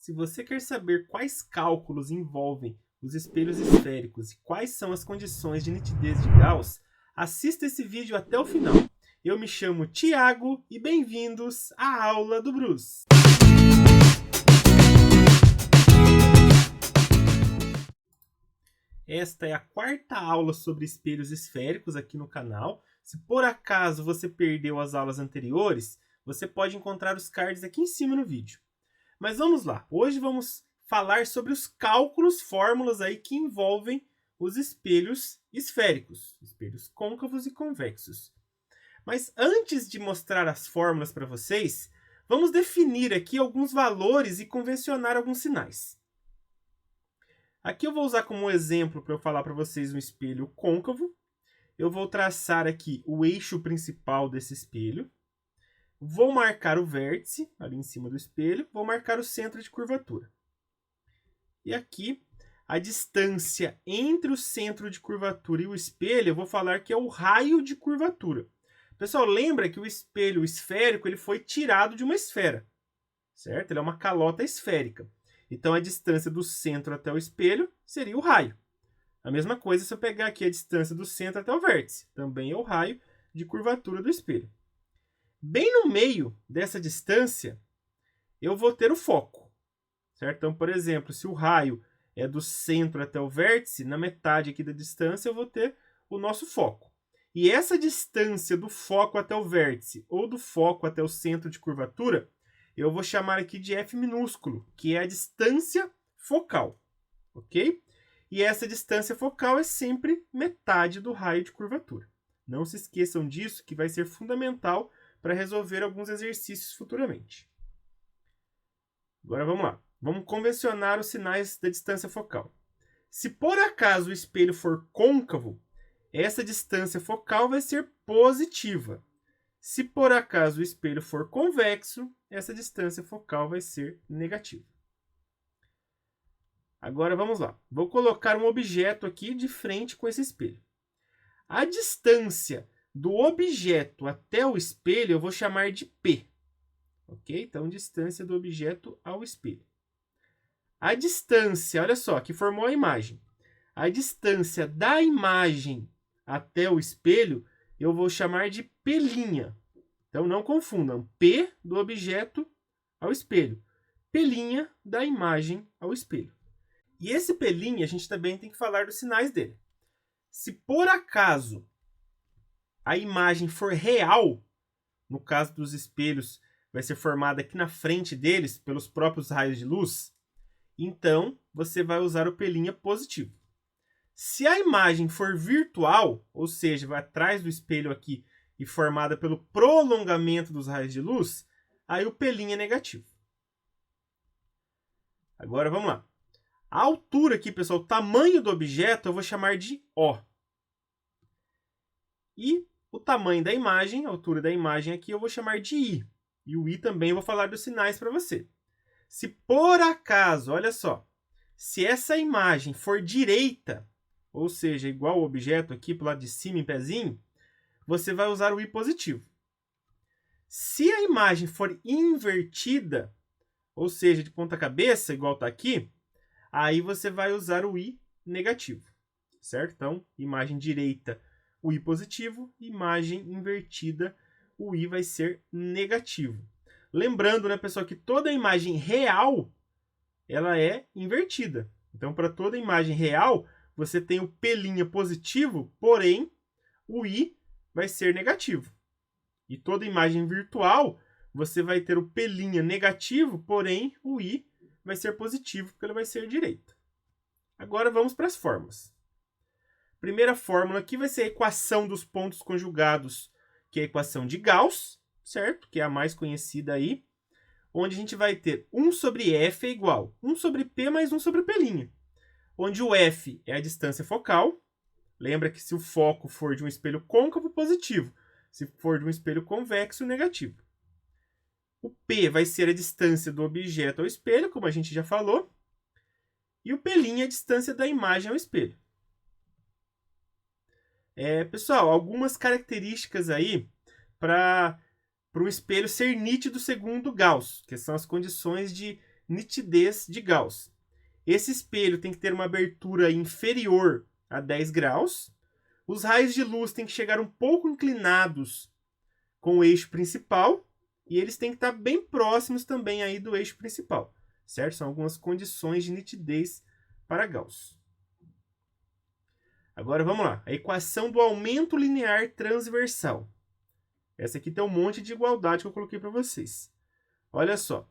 Se você quer saber quais cálculos envolvem os espelhos esféricos e quais são as condições de nitidez de Gauss, assista esse vídeo até o final. Eu me chamo Thiago e bem-vindos à aula do Bruce. Esta é a quarta aula sobre espelhos esféricos aqui no canal. Se por acaso você perdeu as aulas anteriores, você pode encontrar os cards aqui em cima no vídeo. Mas vamos lá, hoje vamos falar sobre os cálculos, fórmulas aí que envolvem os espelhos esféricos, espelhos côncavos e convexos. Mas antes de mostrar as fórmulas para vocês, vamos definir aqui alguns valores e convencionar alguns sinais. Aqui eu vou usar como exemplo para eu falar para vocês um espelho côncavo. Eu vou traçar aqui o eixo principal desse espelho. Vou marcar o vértice ali em cima do espelho. Vou marcar o centro de curvatura. E aqui, a distância entre o centro de curvatura e o espelho, eu vou falar que é o raio de curvatura. Pessoal, lembra que o espelho esférico ele foi tirado de uma esfera, certo? Ele é uma calota esférica. Então, a distância do centro até o espelho seria o raio. A mesma coisa se eu pegar aqui a distância do centro até o vértice. Também é o raio de curvatura do espelho. Bem no meio dessa distância, eu vou ter o foco, certo? Então, por exemplo, se o raio é do centro até o vértice, na metade aqui da distância eu vou ter o nosso foco. E essa distância do foco até o vértice ou do foco até o centro de curvatura, eu vou chamar aqui de F minúsculo, que é a distância focal, ok? E essa distância focal é sempre metade do raio de curvatura. Não se esqueçam disso, que vai ser fundamental para resolver alguns exercícios futuramente. Agora vamos lá. Vamos convencionar os sinais da distância focal. Se por acaso o espelho for côncavo, essa distância focal vai ser positiva. Se por acaso o espelho for convexo, essa distância focal vai ser negativa. Agora vamos lá. Vou colocar um objeto aqui de frente com esse espelho. A distância do objeto até o espelho eu vou chamar de P. Ok? Então, distância do objeto ao espelho. A distância, olha só, que formou a imagem. A distância da imagem até o espelho eu vou chamar de P'. Então, não confundam. P do objeto ao espelho. P' da imagem ao espelho. E esse P' a gente também tem que falar dos sinais dele. Se por acaso a imagem for real, no caso dos espelhos, vai ser formada aqui na frente deles pelos próprios raios de luz, então você vai usar o P' positivo. Se a imagem for virtual, ou seja, vai atrás do espelho aqui e formada pelo prolongamento dos raios de luz, aí o P' é negativo. Agora vamos lá. A altura aqui, pessoal, o tamanho do objeto eu vou chamar de O. E o tamanho da imagem, a altura da imagem aqui, eu vou chamar de I. E o I também eu vou falar dos sinais para você. Se por acaso, olha só, se essa imagem for direita, ou seja, igual ao objeto aqui para o lado de cima em pezinho, você vai usar o I positivo. Se a imagem for invertida, ou seja, de ponta cabeça, igual está aqui, aí você vai usar o I negativo, certo? Então, imagem direita, o I positivo, imagem invertida, o I vai ser negativo. Lembrando, né, pessoal, que toda imagem real, ela é invertida. Então, para toda imagem real, você tem o P' positivo, porém, o I vai ser negativo. E toda imagem virtual, você vai ter o P' negativo, porém, o I vai ser positivo, porque ele vai ser direita. Agora, vamos para as fórmulas. Primeira fórmula aqui vai ser a equação dos pontos conjugados, que é a equação de Gauss, certo? Que é a mais conhecida aí, onde a gente vai ter 1 sobre F é igual 1 sobre P mais 1 sobre P', onde o F é a distância focal. Lembra que se o foco for de um espelho côncavo, positivo. Se for de um espelho convexo, negativo. O P vai ser a distância do objeto ao espelho, como a gente já falou. E o P' é a distância da imagem ao espelho. Pessoal, algumas características aí para o espelho ser nítido segundo Gauss, que são as condições de nitidez de Gauss. Esse espelho tem que ter uma abertura inferior a 10 graus. Os raios de luz têm que chegar um pouco inclinados com o eixo principal. E eles têm que estar bem próximos também aí do eixo principal. Certo? São algumas condições de nitidez para Gauss. Agora vamos lá. A equação do aumento linear transversal. Essa aqui tem um monte de igualdade que eu coloquei para vocês. Olha só.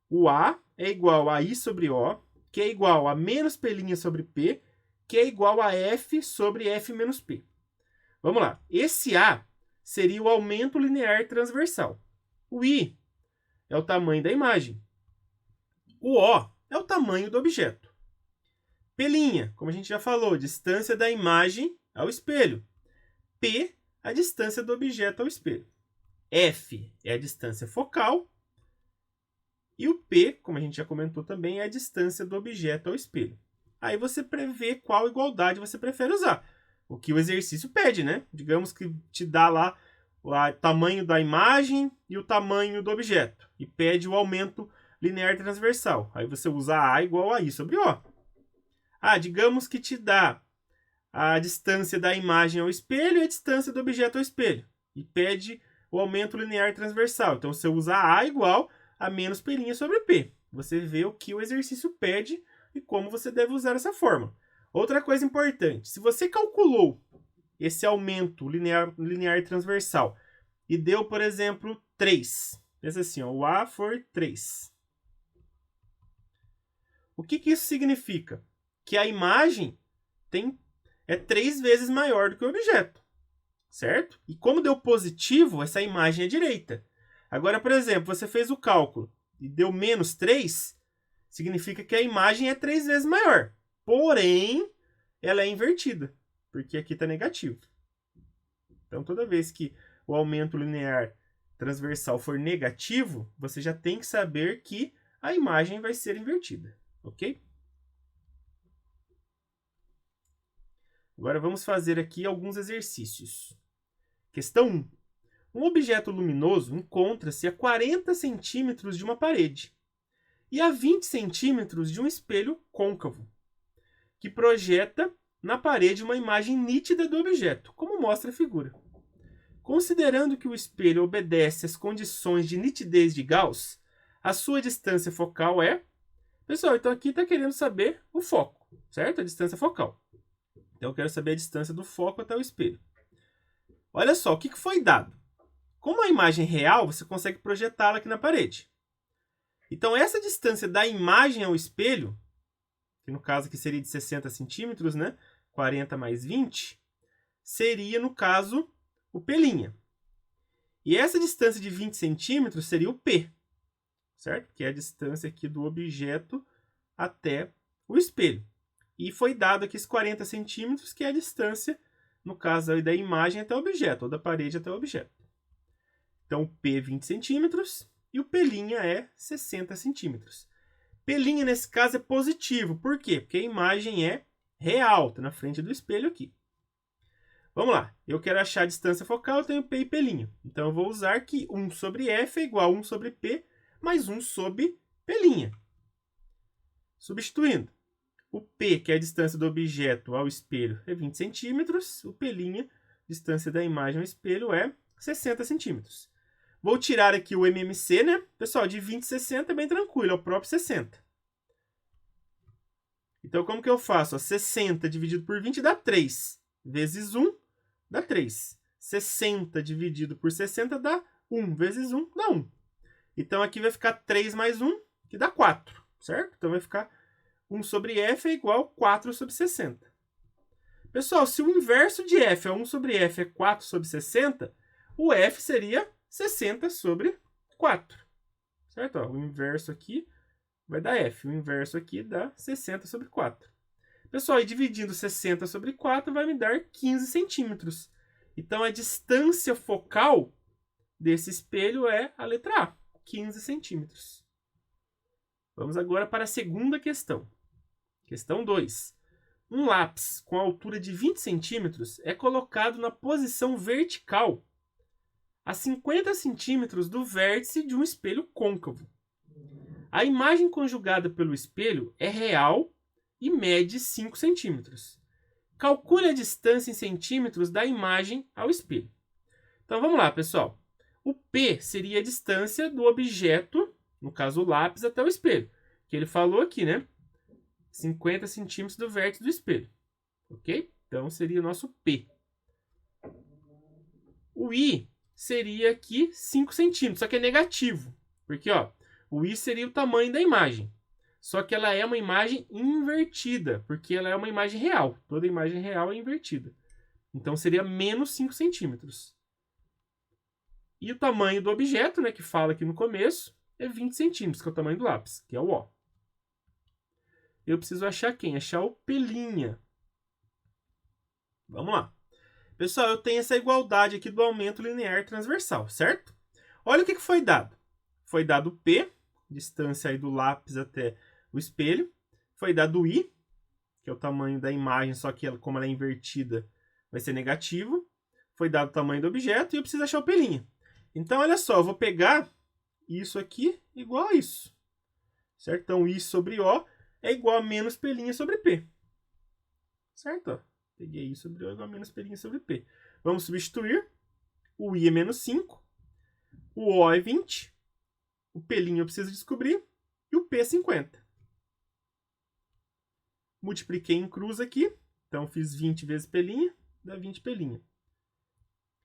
O A é igual a I sobre O, que é igual a menos P' sobre P, que é igual a F sobre F menos P. Vamos lá. Esse A seria o aumento linear transversal. O I é o tamanho da imagem. O O é o tamanho do objeto. P', como a gente já falou, distância da imagem ao espelho. P, a distância do objeto ao espelho. F é a distância focal. E o P, como a gente já comentou também, é a distância do objeto ao espelho. Aí você prevê qual igualdade você prefere usar. O que o exercício pede, né? Digamos que te dá lá o tamanho da imagem e o tamanho do objeto. E pede o aumento linear transversal. Aí você usa A igual a I sobre O. Digamos que te dá a distância da imagem ao espelho e a distância do objeto ao espelho. E pede o aumento linear transversal. Então você usa A igual a menos P' sobre P. Você vê o que o exercício pede e como você deve usar essa fórmula. Outra coisa importante. Se você calculou esse aumento linear transversal e deu, por exemplo, 3. Pensa assim, o A for 3. O que isso significa? Que a imagem é 3 vezes maior do que o objeto, certo? E como deu positivo, essa imagem é direita. Agora, por exemplo, você fez o cálculo e deu menos 3, significa que a imagem é 3 vezes maior. Porém, ela é invertida, porque aqui está negativo. Então, toda vez que o aumento linear transversal for negativo, você já tem que saber que a imagem vai ser invertida, ok? Agora vamos fazer aqui alguns exercícios. Questão 1. Um objeto luminoso encontra-se a 40 centímetros de uma parede e a 20 centímetros de um espelho côncavo, que projeta na parede uma imagem nítida do objeto, como mostra a figura. Considerando que o espelho obedece às condições de nitidez de Gauss, a sua distância focal é... Pessoal, então aqui está querendo saber o foco, certo? A distância focal. Então eu quero saber a distância do foco até o espelho. Olha só, o que foi dado? Como a imagem é real, você consegue projetá-la aqui na parede. Então essa distância da imagem ao espelho, que no caso aqui seria de 60 centímetros, né? 40 mais 20, seria, no caso, o P'. E essa distância de 20 centímetros seria o P, certo? Que é a distância aqui do objeto até o espelho. E foi dado aqui esses 40 centímetros, que é a distância, no caso da imagem até o objeto, ou da parede até o objeto. Então, o P é 20 centímetros e o P' é 60 centímetros. P' nesse caso é positivo. Por quê? Porque a imagem é real, está na frente do espelho aqui. Vamos lá. Eu quero achar a distância focal, eu tenho P e P'. Então, eu vou usar que 1 sobre F é igual a 1 sobre P mais 1 sobre P'. Substituindo. O P, que é a distância do objeto ao espelho, é 20 centímetros. O P', distância da imagem ao espelho, é 60 centímetros. Vou tirar aqui o MMC, né? Pessoal, de 20 a 60 é bem tranquilo, é o próprio 60. Então, como que eu faço? 60 dividido por 20 dá 3. Vezes 1 dá 3. 60 dividido por 60 dá 1. Vezes 1 dá 1. Então, aqui vai ficar 3 mais 1, que dá 4, certo? Então, vai ficar 1 sobre F é igual a 4 sobre 60. Pessoal, se o inverso de F é 1 sobre F é 4 sobre 60, o F seria 60 sobre 4. Certo? O inverso aqui vai dar F. O inverso aqui dá 60 sobre 4. Pessoal, e dividindo 60 sobre 4 vai me dar 15 centímetros. Então, a distância focal desse espelho é a letra A, 15 centímetros. Vamos agora para a segunda questão. Questão 2. Um lápis com altura de 20 centímetros é colocado na posição vertical a 50 centímetros do vértice de um espelho côncavo. A imagem conjugada pelo espelho é real e mede 5 centímetros. Calcule a distância em centímetros da imagem ao espelho. Então vamos lá, pessoal. O P seria a distância do objeto, no caso o lápis, até o espelho. Que ele falou aqui, né? 50 centímetros do vértice do espelho. Ok? Então seria o nosso P. O I seria aqui 5 centímetros, só que é negativo. Porque ó, o I seria o tamanho da imagem. Só que ela é uma imagem invertida, porque ela é uma imagem real. Toda imagem real é invertida. Então seria menos 5 centímetros. E o tamanho do objeto, né, que fala aqui no começo, é 20 centímetros, que é o tamanho do lápis, que é o O. Eu preciso achar quem? Achar o P'. Vamos lá. Pessoal, eu tenho essa igualdade aqui do aumento linear transversal, certo? Olha o que foi dado. Foi dado o P, distância aí do lápis até o espelho. Foi dado o I, que é o tamanho da imagem, só que ela, como ela é invertida, vai ser negativo. Foi dado o tamanho do objeto e eu preciso achar o P'. Então, olha só, eu vou pegar isso aqui igual a isso. Certo? Então, I sobre O é igual a menos P' sobre P. Certo? Ó, peguei I sobre O igual a menos P' sobre P. Vamos substituir. O I é menos 5. O O é 20. O P' eu preciso descobrir. E o P é 50. Multipliquei em cruz aqui. Então, fiz 20 vezes P', dá 20 P'.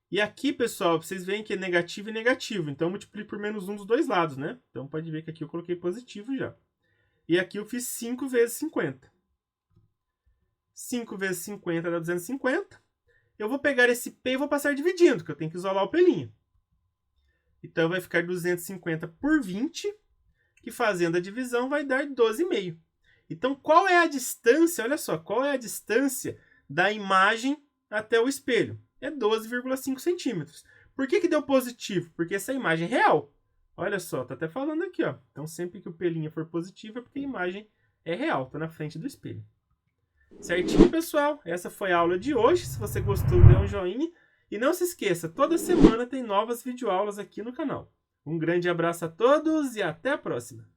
E aqui, pessoal, vocês veem que é negativo e negativo. Então, eu multiplico por menos 1 dos dois lados, né? Então, pode ver que aqui eu coloquei positivo já. E aqui eu fiz 5 vezes 50. 5 vezes 50 dá 250. Eu vou pegar esse P e vou passar dividindo, porque eu tenho que isolar o P'. Então, vai ficar 250 por 20, que fazendo a divisão vai dar 12,5. Então, qual é a distância? Olha só, qual é a distância da imagem até o espelho? É 12,5 centímetros. Por que deu positivo? Porque essa imagem é real. Olha só, tá até falando aqui, ó. Então, sempre que o P' for positivo é porque a imagem é real, tá na frente do espelho. Certinho, pessoal? Essa foi a aula de hoje. Se você gostou, dê um joinha. E não se esqueça, toda semana tem novas videoaulas aqui no canal. Um grande abraço a todos e até a próxima!